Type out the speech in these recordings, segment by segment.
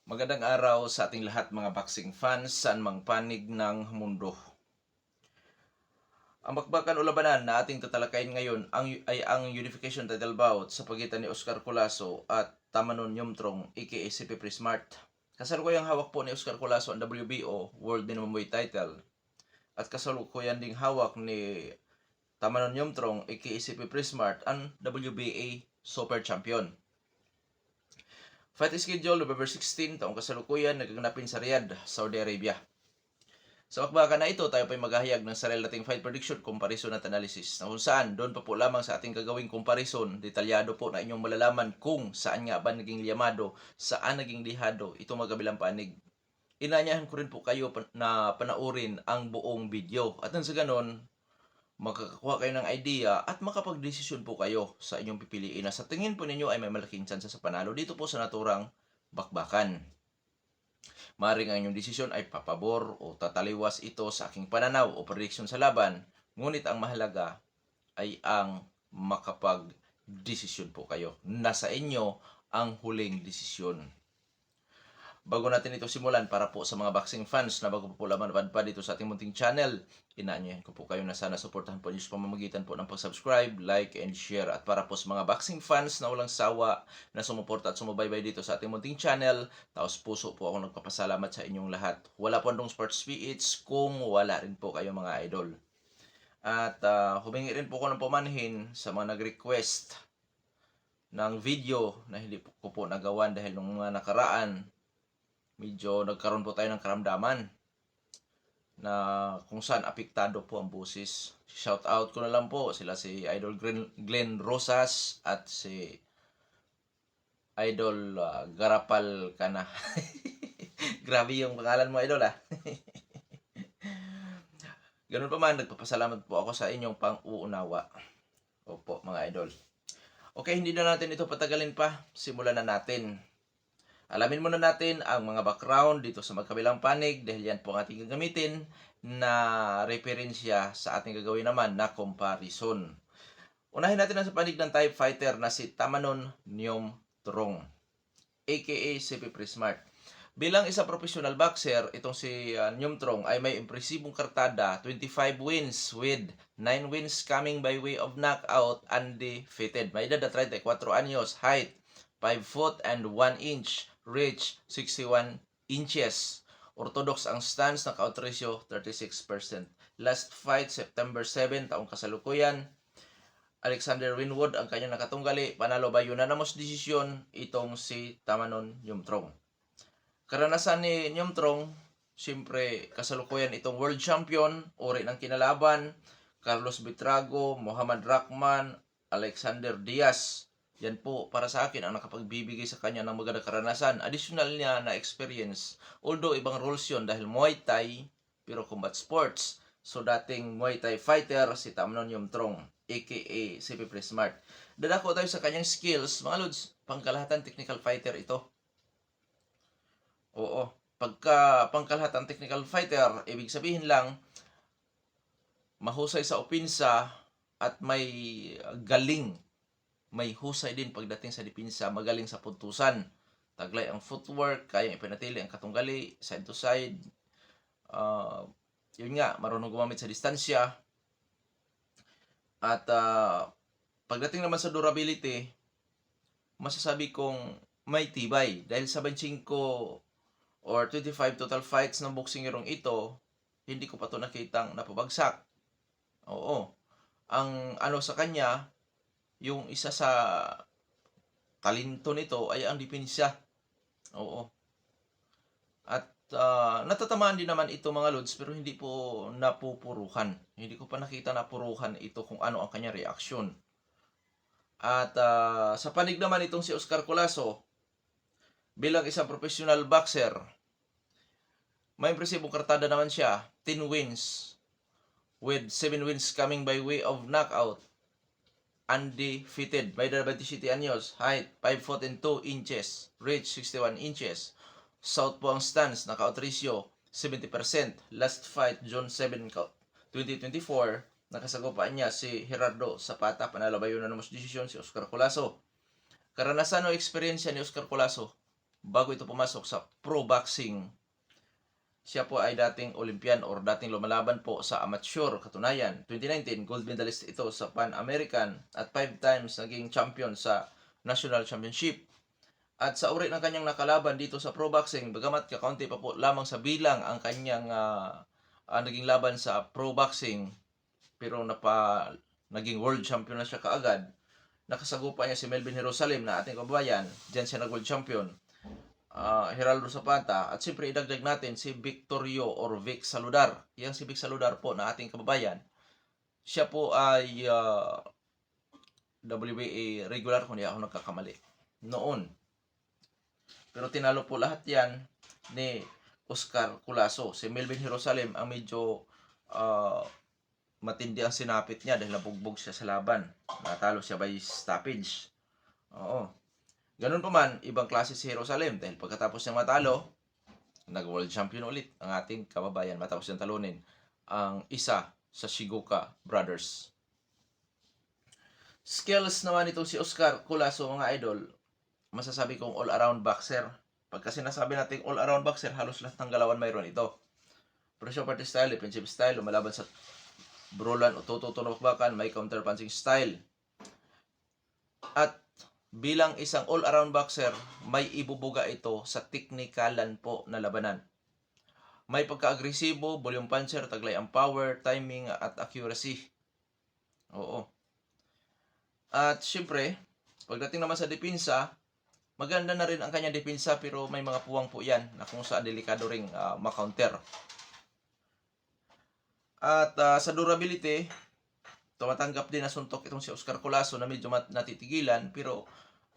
Magandang araw sa ating lahat mga boxing fans saan mang panig ng mundo. Ang bakbakan o labanan na ating tatalakayin ngayon ay ang unification title bout sa pagitan ni Oscar Colasso at Tamanon Yumtrong aka si P. Smart. Kasalukuyang hawak po ni Oscar Colasso ang WBO World Minimum Weight title at kasalukuyan ding hawak ni Tamanon Yumtrong aka si P. Smart ang WBA Super Champion. Fight schedule November 16, taong kasalukuyan, nagaganapin sa Riyadh, Saudi Arabia. Sa bakbakan na ito, tayo pa'y maghahayag ng sarili nating fight prediction, comparison at analysis. Na kung saan, doon pa po lamang sa ating gagawing comparison, detalyado po na inyong malalaman kung saan nga ba naging liyamado, saan naging lihado, ito magabilang panig. Inanyahan ko rin po kayo na panaurin ang buong video. At nang sa ganon, makakakuha kayo ng idea at makapagdesisyon po kayo sa inyong pipiliin na sa tingin po ninyo ay may malaking tsansa sa panalo dito po sa naturang bakbakan. Maaaring ang inyong desisyon ay papabor o tataliwas ito sa aking pananaw o prediction sa laban, ngunit ang mahalaga ay ang makapagdesisyon po kayo. Nasa inyo ang huling desisyon. Bago natin ito simulan, para po sa mga boxing fans na bago po lamang pa dito sa ating munting channel, inaanyahan ko po kayo na sana suportahan po niyo sa pamamagitan po ng pag-subscribe, like, and share. At para po sa mga boxing fans na walang sawa na sumuporta at sumubaybay dito sa ating munting channel, taos puso po ako nagpapasalamat sa inyong lahat. Wala po andong sports PH kung wala rin po kayo mga idol. At humingi rin po ko ng pumanhin sa mga nag-request ng video na hindi ko po nagawan dahil nung mga nakaraan, medyo nagkaroon po tayo ng karamdaman na kung saan apektado po ang busis. Shout out ko na lang po sila si Idol Glenn Rosas at si Idol Garapal Kana. Grabe yung pangalan mo, Idol Ganun pa man, nagpapasalamat po ako sa inyong pang-uunawa. Opo, mga idol. Okay, hindi na natin ito patagalin pa. Simulan na natin. Alamin muna natin ang mga background dito sa magkabilang panig dahil yan po ang ating gagamitin na referensya sa ating gagawin naman na comparison. Unahin natin ang sa panig ng type fighter na si Tamanon Yumtrong aka si P. Smart. Bilang isang professional boxer, itong si Yumtrong ay may impresibong kartada, 25 wins with 9 wins coming by way of knockout, undefeated. May edad na 34 anyos, height 5 foot and 1 inch, reach 61 inches. Orthodox ang stance, knockout ratio 36%. Last fight September 7, taong kasalukuyan. Alexander Winwood ang kanyang nakatunggali, panalo by unanimous decision itong si Tamanon Yumtrong. Karanasan ni Yumtrong, siyempre kasalukuyan itong world champion, uri ng kinalaban, Carlos Buitrago, Muhammad Rahman, Alexander Diaz. Yan po para sa akin ang nakapagbibigay sa kanya ng magandang karanasan. Additional niya na experience. Although ibang roles yun dahil Muay Thai pero combat sports. So dating Muay Thai fighter si Tamanon Yumtrong aka si P. Smart. Dadako tayo sa kanyang skills. Mga lods, pangkalahatan technical fighter ito. Oo. Pagka pangkalahatan technical fighter, ibig sabihin lang mahusay sa opinsa at may galing. May husay din pagdating sa dipinsa, magaling sa puntusan. Taglay ang footwork, kayang ipinatili ang katunggali, side to side. Yun nga, marunong gumamit sa distansya. At pagdating naman sa durability, masasabi kong may tibay. Dahil sa 25 or 25 total fights ng boxingerong ito, hindi ko pa ito nakitang napabagsak. Oo. Ang ano sa kanya, yung isa sa talento nito ay ang depensa. Oo. At natatamaan din naman ito mga lods pero hindi po napupuruhan. Hindi ko pa nakita napuruhan ito kung ano ang kanyang reaksyon. At sa panig naman itong si Oscar Colasso, bilang isang professional boxer, may impresibong kartada naman siya, 10 wins with 7 wins coming by way of knockout. Undefeated. May 27 anyos. Height 5 foot and 2 inches. Reach 61 inches. Southpaw ang stance. Knockout ratio 70%. Last fight June 7, 2024. Nakasagupaan niya si Gerardo Zapata. Panalo by unanimous decision si Oscar Colasso. Karanasan o experience ni Oscar Colasso. bago ito pumasok sa pro boxing, siya po ay dating Olympian or dating lumalaban po sa amateur. Katunayan, 2019, gold medalist ito sa Pan American at 5 times naging champion sa National Championship. At sa uri ng kanyang nakalaban dito sa pro boxing, bagamat kakaunti pa po lamang sa bilang ang kanyang naging laban sa pro boxing, pero naging world champion na siya kaagad. Nakasagupa niya si Melvin Jerusalem na ating kababayan, diyan siya nag-world champion. Geraldo Zapata, at siyempre idagdag natin si Victorio or Vic Saludar. Yang si Vic Saludar po na ating kababayan, siya po ay WBA regular kung di ako nagkakamali noon. Pero tinalo po lahat yan ni Oscar Culaso. Si Melvin Jerusalem ang medyo matindi ang sinapit niya dahil nabugbog siya sa laban. Natalo siya by stoppage. Oo. Ganun pa man, ibang klase si Jerusalem dahil pagkatapos niyang matalo, nag-world champion ulit ang ating kababayan matapos niyang talunin ang isa sa Shigoka Brothers. Skills naman itong si Oscar Culaso, mga idol, masasabi kong all-around boxer. Pagka sinasabi natin all-around boxer, halos lahat ng galawan mayroon ito. Pressure party style, defensive style, lumalaban sa brawlan o tututunok-bakan, may counter-punching style. At bilang isang all-around boxer, may ibubuga ito sa teknikalan po na labanan. May pagka-agresibo, volume puncher, taglay ang power, timing, at accuracy. Oo. At syempre, pagdating naman sa depensa, maganda na rin ang kanyang depensa pero may mga puwang po yan na kung saan delikado ring makounter. At sa durability, tumatanggap din na suntok itong si Oscar Culaso na medyo natitigilan pero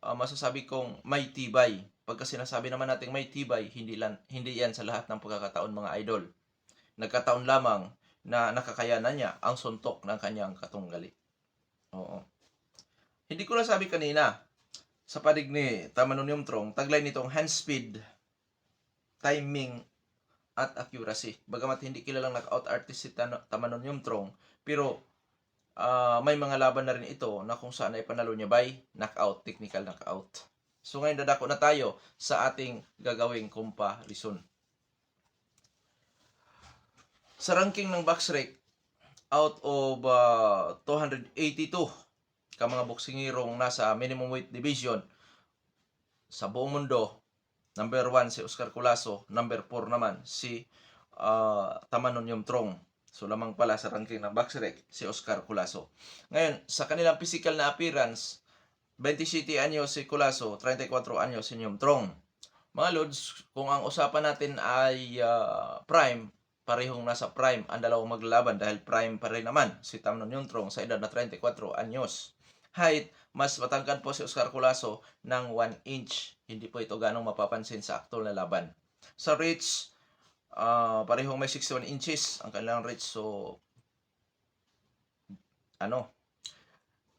masasabi kong may tibay. Pagka sinasabi naman natin may tibay, hindi yan sa lahat ng pagkakataon, mga idol. Nagkataon lamang na nakakayanan niya ang suntok ng kanyang katunggali. Oo. Hindi ko nasabi kanina, sa padig ni Tamanun Yumtrong, taglay nitong hand speed, timing, at accuracy. Bagamat hindi kilalang knockout artist si Tamanun Yumtrong, pero may mga laban na rin ito na kung saan ay panalo niya by knockout, technical knockout. So ngayon dadako na tayo sa ating gagawing comparison. Sa ranking ng BoxRec, out of 282 ka mga boksingirong nasa minimum weight division sa buong mundo, number 1 si Oscar Culaso, number 4 naman si Tamanon Yumtrong. So lamang pala sa ranking ng BoxRec si Oscar Culaso. Ngayon, sa kanilang physical na appearance, 27 anyos si Culaso, 34 anyos si Yumtrong. Mga lods, kung ang usapan natin ay prime, parehong nasa prime ang dalawang maglalaban dahil prime pa rin naman si Tamanon Yumtrong sa edad na 34 anyos. Height, mas matangkad po si Oscar Culaso ng 1 inch. Hindi po ito ganong mapapansin sa actual na laban. Sa reach, parehong may 61 inches ang kanilang reach. So,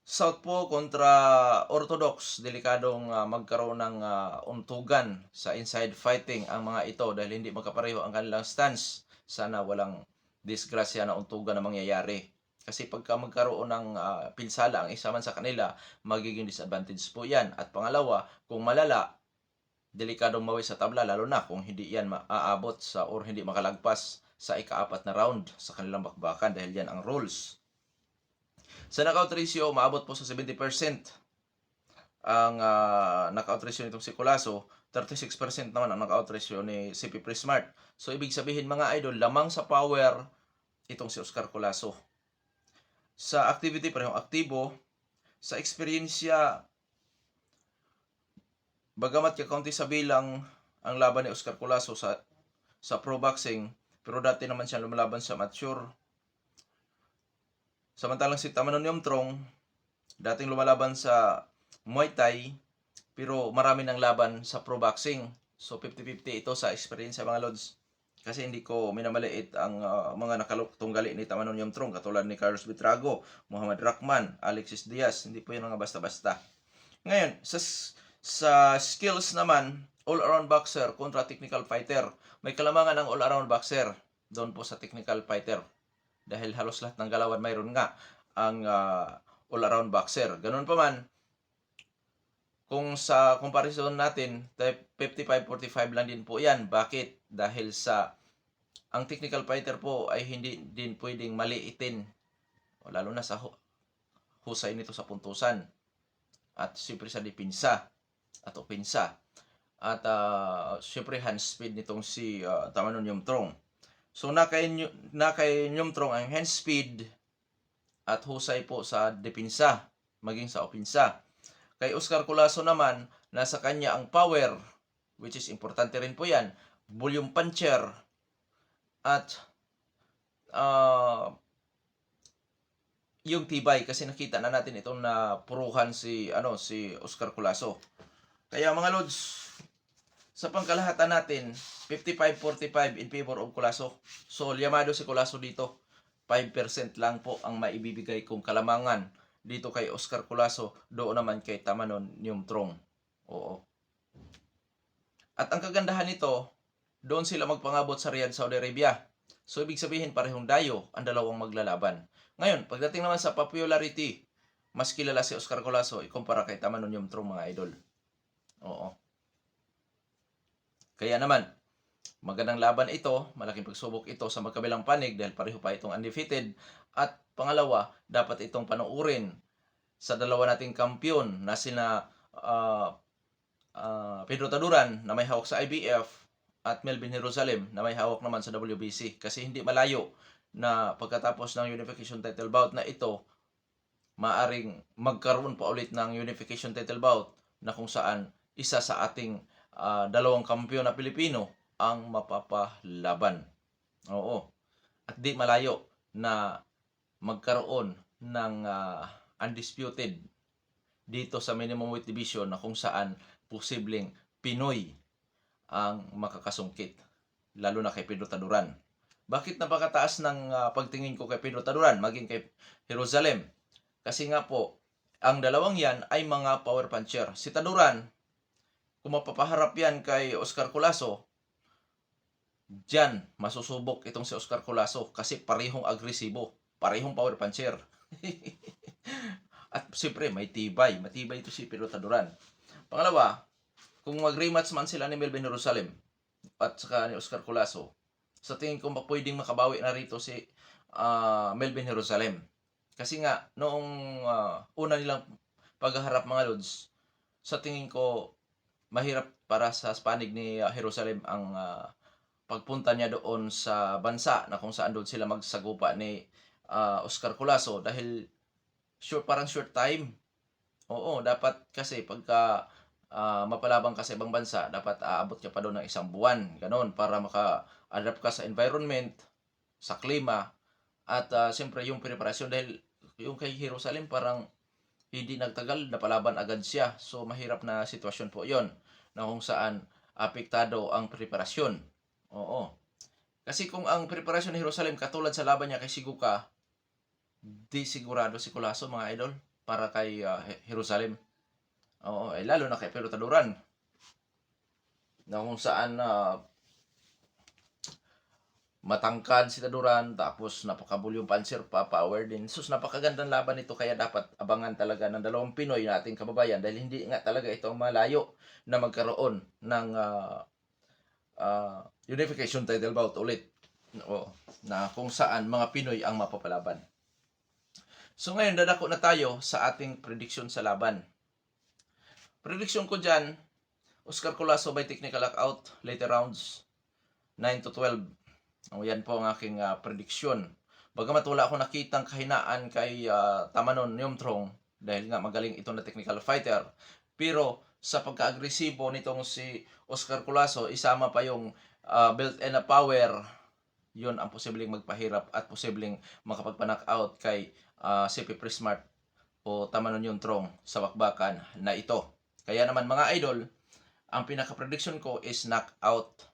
Southpaw kontra Orthodox, delikadong magkaroon ng untugan sa inside fighting ang mga ito dahil hindi magkapareho ang kanilang stance. Sana walang disgrasya na untugan na mangyayari. Kasi pagka magkaroon ng pinsala ang isa man sa kanila, magiging disadvantage po yan. At pangalawa, kung malala, delikadong mawi sa tabla, lalo na kung hindi yan maaabot sa or hindi makalagpas sa ika-4 na round sa kanilang bakbakan dahil yan ang rules. Sa knockout ratio, maabot po sa 70% ang knockout ratio nitong si Culaso, 36% naman ang knockout ratio ni CP Prismart. So, ibig sabihin mga idol, lamang sa power itong si Oscar Culaso. Sa activity, parehong aktibo. Sa eksperyensya, bagamat kakaunti sa bilang ang laban ni Oscar Culaso sa pro boxing, pero dati naman siya lumalaban sa amateur. Samantalang si Tamanon Yumtrong, dating lumalaban sa Muay Thai, pero marami ng laban sa pro boxing. So 50-50 ito sa experience sa mga lods. Kasi hindi ko minamaliit ang mga nakalutunggali ni Tamanon Yumtrong katulad ni Carlos Buitrago, Muhammad Rahman, Alexis Diaz. Hindi po yun mga basta-basta. Ngayon, sa skills naman, all-around boxer kontra technical fighter. May kalamangan ng all-around boxer doon po sa technical fighter. Dahil halos lahat ng galawan mayroon nga ang all-around boxer. Ganun pa man, kung sa comparison natin, 55-45 lang din po yan. Bakit? Dahil sa ang technical fighter po ay hindi din pwedeng maliitin, lalo na sa husay nito sa puntusan at siyempre sa dipinsa at opensa at siyempre hand speed nitong si Tamanon Yumtrong. So nakay Yumtrong ang hand speed at husay po sa dipinsa maging sa opensa. Kay Oscar Colaso naman, nasa kanya ang power, which is importante rin po yan, volume puncher, at yung tibay, kasi nakita na natin itong napuruhan si Oscar Colaso. Kaya mga lods, sa pangkalahatan natin, 55-45 in favor of Colaso. So yamado si Colaso dito. 5% lang po ang maibibigay kong kalamangan dito kay Oscar Colaso, doon naman kay Tamanon Yumtrong. Oo. At ang kagandahan nito, doon sila magpangabot sa Riyadh, Saudi Arabia. So ibig sabihin parehong dayo ang dalawang maglalaban. Ngayon, pagdating naman sa popularity, mas kilala si Oscar Colaso ikumpara kay Tamanon Yumtrong, mga idol. Oo. Kaya naman, magandang laban ito, malaking pagsubok ito sa magkabilang panig dahil pareho pa itong undefeated. At pangalawa, dapat itong panuurin sa dalawa nating kampiyon na sina Pedro Taduran na may hawak sa IBF at Melvin Jerusalem na may hawak naman sa WBC. Kasi hindi malayo na pagkatapos ng unification title bout na ito, maaring magkaroon pa ulit ng unification title bout na kung saan isa sa ating dalawang kampiyon na Pilipino ang mapapalaban. Oo. At di malayo na magkaroon ng undisputed dito sa minimum weight division na kung saan posibleng Pinoy ang makakasungkit, lalo na kay Pedro Taduran. Bakit napakataas ng pagtingin ko kay Pedro Taduran maging kay Jerusalem? Kasi nga po, ang dalawang yan ay mga power puncher. Si Taduran, kung mapapaharap yan kay Oscar Colaso, diyan masusubok itong si Oscar Colaso kasi parehong agresibo, parehong power puncher. At siyempre may tibay, matibay ito si Pedro Taduran. Pangalawa, kung mag-rematch man sila ni Melvin Jerusalem at saka ni Oscar Colaso, sa tingin ko pwedeng makabawi na rito si Melvin Jerusalem. Kasi nga, noong una nilang pagharap, mga lods, sa tingin ko mahirap para sa panig ni Jerusalem ang pagpunta niya doon sa bansa na kung saan doon sila magsagupa ni Oscar Colaso dahil parang short time. Oo, dapat kasi pagka mapalabang ka sa ibang bansa, dapat aabot ka pa doon ng 1 buwan, ganon, para maka-adapt ka sa environment, sa klima, at siyempre yung preparasyon, dahil yung kay Jerusalem parang hindi nagtagal, napalaban agad siya. So mahirap na sitwasyon po yon na kung saan apektado ang preparasyon. Oo. Kasi kung ang preparasyon ni Jerusalem katulad sa laban niya kay Siguka, di sigurado si Colaso, mga idol, para kay Jerusalem. Oo, lalo na kay Pedro Taduran, na kung saan matangkad si Taduran, tapos napaka-volume puncher pa, power din. Sus, napakagandang laban ito, kaya dapat abangan talaga ng dalawang Pinoy na ating kababayan dahil hindi nga talaga ito malayo na magkaroon ng unification title bout ulit. Oo, na kung saan mga Pinoy ang mapapalaban. So ngayon, dadako na tayo sa ating prediction sa laban. Prediction ko dyan, Oscar Colaso by technical knockout, later rounds, 9-12. Yan po ang aking prediction. Bagamat wala akong nakitang kahinaan kay Tamanon Yumtrong dahil nga magaling ito na technical fighter. Pero sa pagka-agresibo nitong si Oscar Colaso, isama pa yung built-in na power, yun ang posibleng magpahirap at posibleng makapagpa-knockout kay CP Prismart o Tamanon Yumtrong sa bakbakan na ito. Kaya naman, mga idol, ang pinaka-prediction ko is knockout.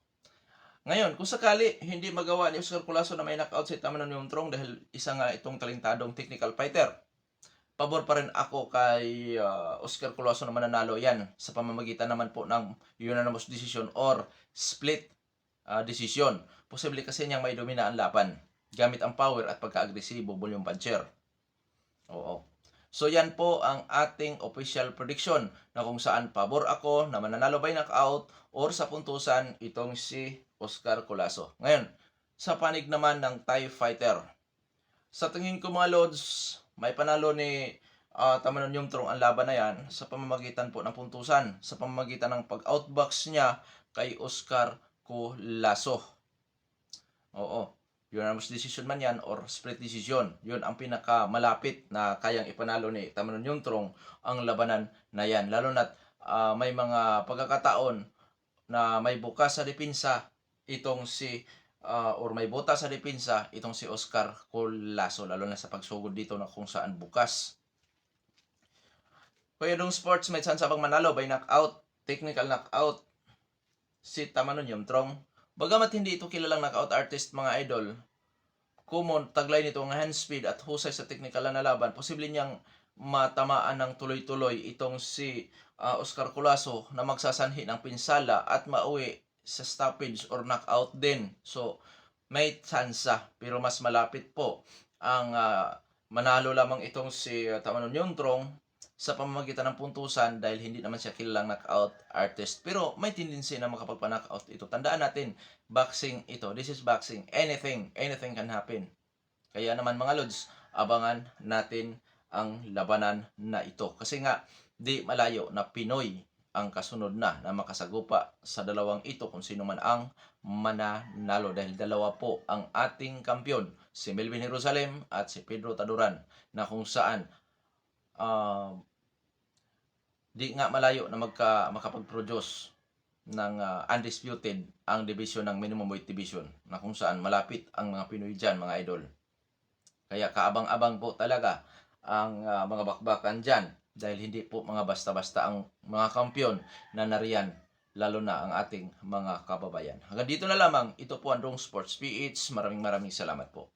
Ngayon, kung sakali hindi magawa ni Oscar Colaso na may knockout si Tamanon Yumtrong dahil isa nga itong talentadong technical fighter, pabor pa rin ako kay Oscar Colaso na mananalo yan sa pamamagitan naman po ng unanimous decision or split decision. Posible kasi niyang may domina ang laban gamit ang power at pagka-agresibo, volume puncher. Oo. So yan po ang ating official prediction na kung saan pabor ako na mananalo by knockout or sa puntusan itong si Oscar Colaso. Ngayon, sa panig naman ng Thai fighter. Sa tingin ko mga Lods, may panalo ni Tamanon Yumtrong ang laban na yan sa pamamagitan po ng puntusan, sa pamamagitan ng pag-outbox niya kay Oscar Colaso. Oo. Unanimous decision man yan or split decision. Yun ang pinakamalapit na kayang ipanalo ni Tamanon Yumtrong ang labanan na yan. Lalo na't may mga pagkakataon na may bukas sa depensa itong si or may bota sa depensa itong si Oscar Colaso. Lalo na sa pagsugod dito na kung saan bukas. Kaya dong sports may chance abang manalo by knockout, technical knockout si Tamanon Yumtrong. Bagamat hindi ito kilalang knockout artist mga idol, kumon taglay nito ang hand speed at husay sa technical na laban, posible niyang matamaan ng tuloy-tuloy itong si Oscar Colaso na magsasanhi ng pinsala at mauwi sa stoppage or knockout din. So, may tsansa pero mas malapit po ang manalo lamang itong si Tamanon Yumtrong sa pamamagitan ng puntusan dahil hindi naman siya kilalang knockout artist. Pero may tendency na makapagpa-knockout ito. Tandaan natin, boxing ito. This is boxing. Anything can happen. Kaya naman mga Lods, abangan natin ang labanan na ito. Kasi nga, di malayo na Pinoy ang kasunod na makasagupa sa dalawang ito kung sino man ang mananalo. Dahil dalawa po ang ating kampyon, si Melvin Jerusalem at si Pedro Taduran, na kung saan di nga malayo na makapag-produce ng undisputed ang division ng minimum weight division na kung saan malapit ang mga Pinoy dyan mga idol. Kaya kaabang-abang po talaga ang mga bakbakan dyan dahil hindi po mga basta-basta ang mga kampyon na nariyan, lalo na ang ating mga kababayan. Hanggang dito na lamang, ito po ang Dong Sports PH. Maraming salamat po.